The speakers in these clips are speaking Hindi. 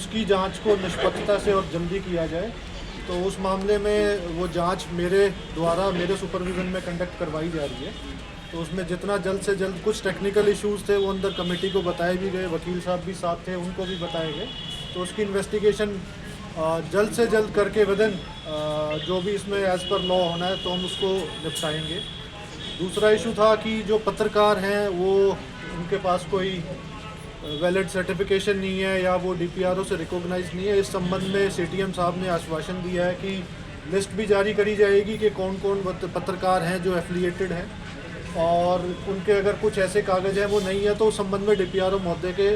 उसकी जांच को निष्पक्षता से और जल्दी किया जाए। तो उस मामले में वो जांच मेरे द्वारा मेरे सुपरविज़न में कंडक्ट करवाई जा रही है। तो उसमें जितना जल्द से जल्द, कुछ टेक्निकल इश्यूज़ थे वो अंदर कमेटी को बताए भी गए, वकील साहब भी साथ थे, उनको भी बताए गए। तो उसकी इन्वेस्टिगेशन जल्द से जल्द करके विदिन जो भी इसमें एज़ पर लॉ होना है तो हम उसको निपटाएंगे। दूसरा इशू था कि जो पत्रकार हैं वो उनके पास कोई वैलिड सर्टिफिकेशन नहीं है या वो DPRO से रिकॉग्नाइज नहीं है। इस संबंध में CTM साहब ने आश्वासन दिया है कि लिस्ट भी जारी करी जाएगी कि कौन कौन पत्रकार हैं जो एफिलिएटेड हैं, और उनके अगर कुछ ऐसे कागज़ हैं वो नहीं है तो उस संबंध में DPRO महोदय के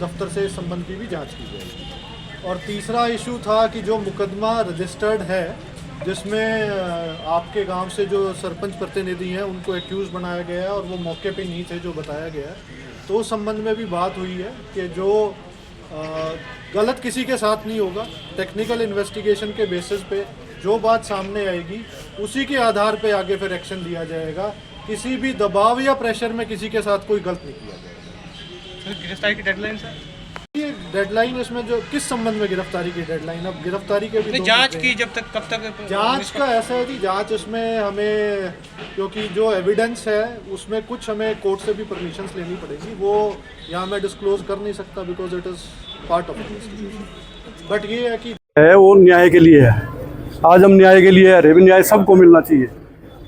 दफ्तर से इस संबंध की भी जांच की जाएगी। और तीसरा इशू था कि जो मुकदमा रजिस्टर्ड है जिसमें आपके गांव से जो सरपंच प्रतिनिधि हैं उनको एक्यूज़ बनाया गया है और वो मौके पे नहीं थे जो बताया गया है, तो उस संबंध में भी बात हुई है कि जो गलत किसी के साथ नहीं होगा, टेक्निकल इन्वेस्टिगेशन के बेसिस पे जो बात सामने आएगी उसी के आधार पे आगे फिर एक्शन लिया जाएगा। किसी भी दबाव या प्रेशर में किसी के साथ कोई गलत नहीं किया जाएगा। गिरफ्तारी की डेडलाइन सर? ये डेडलाइन इसमें जो किस संबंध में गिरफ्तारी की डेडलाइन, अब गिरफ्तारी के भी जांच की जब तक, कब तक जांच का ऐसा है कि जांच उसमें हमें, क्योंकि जो एविडेंस है उसमें कुछ हमें कोर्ट से भी परमिशंस लेनी पड़ेगी, वो यहाँ मैं डिस्क्लोज कर नहीं सकता because it is part of investigation. But ये है कि वो न्याय के लिए है। आज हम न्याय के लिए है, न्याय सबको मिलना चाहिए।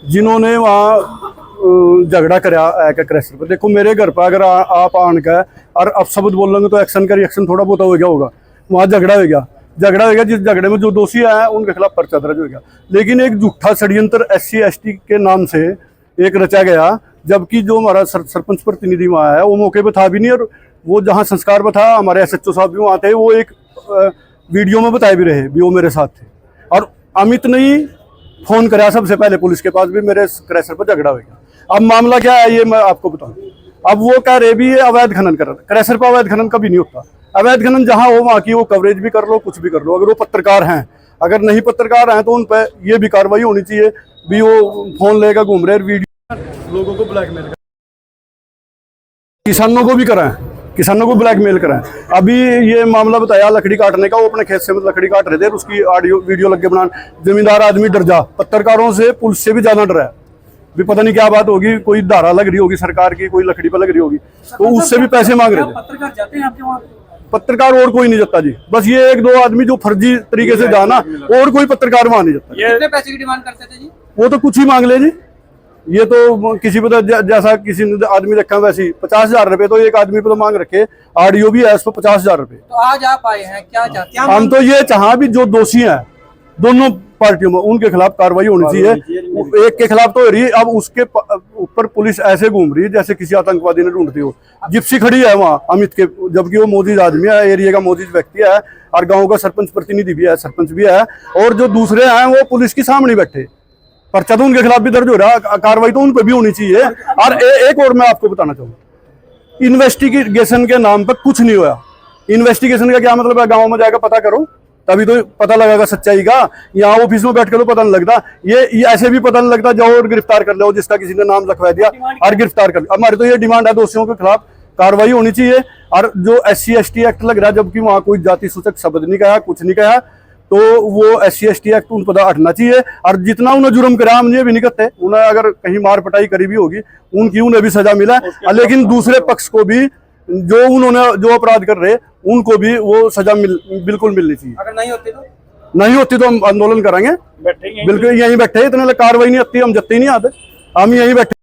जिन्होंने वहाँ झगड़ा करा क्रैशर पर, देखो मेरे घर पर अगर आप आन का और अब शब्द बोल लेंगे तो एक्शन का रिएक्शन थोड़ा बहुत हो गया होगा। वहाँ झगड़ा हो गया, जिस झगड़े में जो दोषी आए उनके खिलाफ पर्चा दर्ज हो गया। लेकिन एक झूठा षड्यंत्र SC ST के नाम से एक रचा गया, जबकि जो हमारा सरपंच प्रतिनिधि वहाँ है वो मौके पर था भी नहीं, और वो जहाँ संस्कार पर था हमारे SHO साहब भी वहाँ थे, वो एक वीडियो में बताए भी रहे भी वो मेरे साथ थे। और अमित ने ही फोन कराया सबसे पहले पुलिस के पास भी मेरे क्रैशर पर झगड़ा हो गया। अब मामला क्या है ये मैं आपको बताऊं। अब वो कह रहे भी ये अवैध खनन कर रहा है। क्रैशर पर अवैध खनन कभी नहीं होता। अवैध खनन जहां हो वहां की वो कवरेज भी कर लो, कुछ भी कर लो। अगर वो पत्रकार हैं, अगर नहीं पत्रकार हैं तो उन पर ये भी कार्रवाई होनी चाहिए भी वो फोन लेकर घूम रहे वीडियो, लोगों को ब्लैकमेल कर, किसानों को भी कराएं, किसानों को ब्लैकमेल कराएं। अभी ये मामला बताया लकड़ी काटने का, वो अपने खेत से लकड़ी काट रहे थे, उसकी ऑडियो वीडियो लग के बनाने। जमींदार आदमी डर जा, पत्रकारों से पुलिस से भी ज्यादा डर है भी, पता नहीं क्या बात होगी, कोई धारा लग रही होगी सरकार की, कोई लकड़ी पर लग रही होगी, तो उससे भी पैसे मांग रहे थे। पत्रकार जाते हैं आपके वहाँ? पत्रकार और कोई नहीं जाता जी, बस ये 1-2 आदमी जो फर्जी तरीके से जाना, और कोई पत्रकार वहां नहीं जाता। कितने पैसे की डिमांड करते थे जी? वो तो कुछ ही मांग ले जी। ये तो किसी पे तो जैसा किसी ने आदमी रखा वैसे ही 50,000 रुपए तो एक आदमी पे तो मांग रखे। ऑडियो भी है उस पर 50,000 रुपए। तो आज आप आए हैं, क्या चाहते हैं? हम तो ये चाह भी जो दोषी हैं दोनों पार्टियों में उनके खिलाफ कार्रवाई होनी चाहिए। एक के खिलाफ तो हो रही है, अब उसके ऊपर पुलिस ऐसे घूम रही है जैसे किसी आतंकवादी ने ढूंढती हो। जिप्सी खड़ी है वहाँ अमित के, जबकि वो मौजूद आदमी है, एरिया का मौजूद व्यक्ति है, और गाँव का सरपंच प्रतिनिधि भी है, सरपंच भी है, और जो दूसरे हैं वो पुलिस के सामने बैठे। पर्चा तो उनके खिलाफ भी दर्ज हो रहा है, कार्रवाई तो उन पर भी होनी चाहिए। और एक और मैं आपको बताना चाहूँगा, इन्वेस्टिगेशन के नाम पर कुछ नहीं हुआ। इन्वेस्टिगेशन का क्या मतलब है? गाँव में जाकर पता करो तभी तो पता लगेगा सच्चाई का। यहाँ ऑफिस में बैठ कर तो पता नहीं लगता। ये ऐसे भी पता नहीं लगता, जाओ और गिरफ्तार कर लो जिसका किसी ने नाम लिखवा दिया और गिरफ्तार कर लो। हमारी तो ये डिमांड है, दोषियों के खिलाफ कार्रवाई होनी चाहिए। और जो SC ST एक्ट लग रहा है, जबकि वहाँ कोई जाति सूचक शब्द नहीं कहा, कुछ नहीं कहा, तो वो SC ST एक्ट उन पर हटना चाहिए। और जितना उन्हें जुर्म करा हम ये भी नहीं करते, उन्हें अगर कहीं मार पटाई करी भी होगी उनकी उन्हें भी सजा मिला, लेकिन दूसरे पक्ष को भी जो उन्होंने जो अपराध कर रहे उनको भी वो सजा बिल्कुल मिलनी चाहिए। अगर नहीं होती तो हम आंदोलन करेंगे, बिल्कुल यहीं बैठे। इतने कार्रवाई नहीं आती, हम जत्ते ही नहीं आते, हम यहीं बैठे।